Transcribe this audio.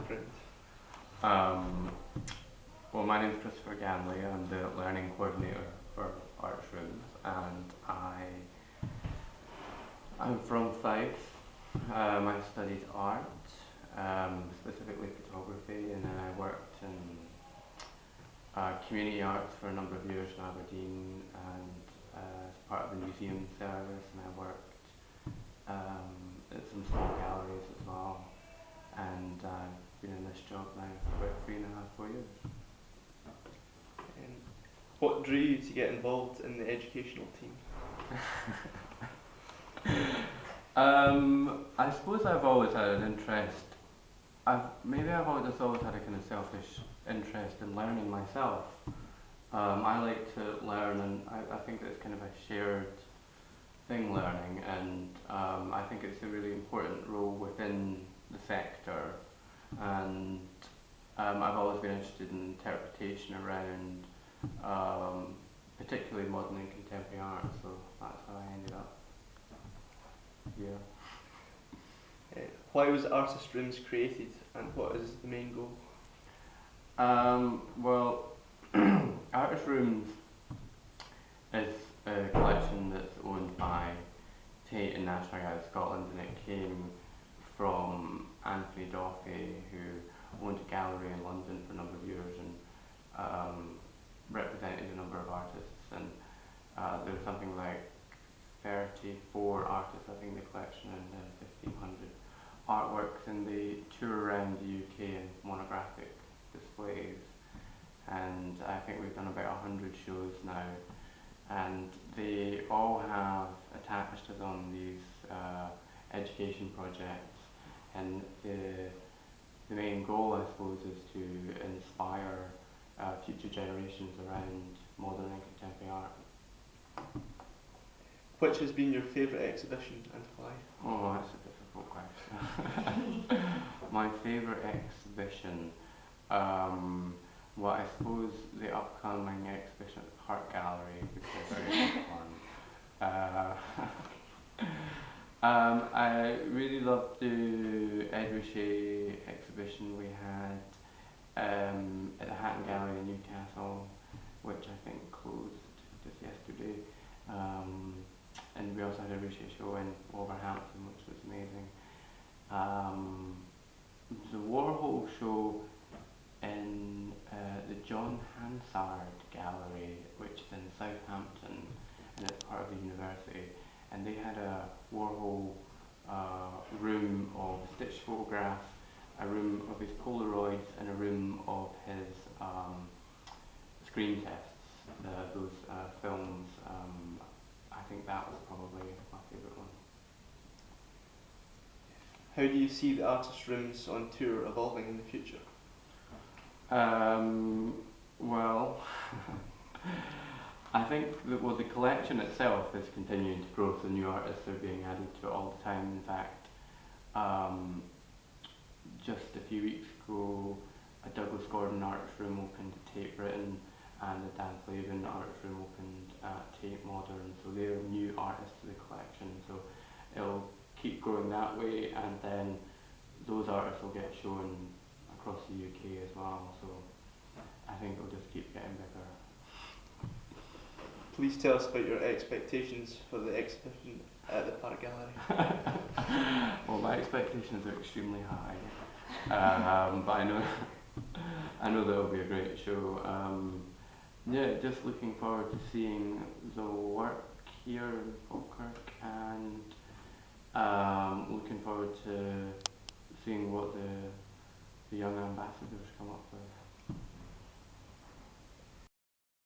background? Um, well, my name's Christopher Ganley. I'm the learning coordinator for Arts Rooms, and I'm from Fife. I studied art, specifically photography, and then I worked in community arts for a number of years in Aberdeen, and as part of the museum service, and I worked at some small galleries as well, and I've been in this job now for about 3.5, 4 years. Um, what drew you to get involved in the educational team? I suppose I've always had an interest. I've just always had a kind of selfish interest in learning myself. I like to learn, and I think it's kind of a shared thing, learning, and I think it's a really important role within the sector. And I've always been interested in interpretation around, particularly modern and contemporary art. So that's how I ended up here. Why was Artist Rooms created, and what is the main goal? Well, Artist Rooms is a collection that's owned by Tate and National Gallery of Scotland, and it came from Anthony Doffey, who owned a gallery in London for a number of years and represented a number of artists. And there's something like 34 artists, I think, in the collection, and 1,500 artworks, and they tour around the UK in monographic displays. And I think we've done about 100 shows now, and they all have attached to them these education projects. And the main goal, I suppose, is to inspire future generations around modern and contemporary art. Which has been your favourite exhibition and why? Oh, that's a difficult question. My favourite exhibition. Um, well, I suppose the upcoming exhibition at the Art Gallery would be a very big one. Uh, I really loved the Ed Ruscha exhibition we had at the Hatton Gallery in Newcastle, which I think closed just yesterday. And we also had a Ruscha show in Wolverhampton, which was amazing. Um, the Warhol show in the John Hansard Gallery, which is in Southampton, and it's part of the university. And they had a Warhol room of stitched photographs, a room of his Polaroids, and a room of his screen tests. Those films. I think that was probably my favourite one. How do you see the Artist Rooms on tour evolving in the future? Well, I think the collection itself is continuing to grow, so new artists are being added to it all the time. In fact, um, just a few weeks ago, a Douglas Gordon Arts Room opened at Tate Britain, and a Dan Flavin Arts Room opened at Tate Modern. So they're new artists to the collection. So it'll keep growing that way, and then those artists will get shown across the UK as well. So I think it'll just keep getting bigger. Please tell us about your expectations for the exhibition at the Art Gallery. Well, my expectations are extremely high, but I know I know that it'll be a great show. Yeah, just looking forward to seeing the work here in Falkirk, and looking forward to seeing what the young ambassadors come up with.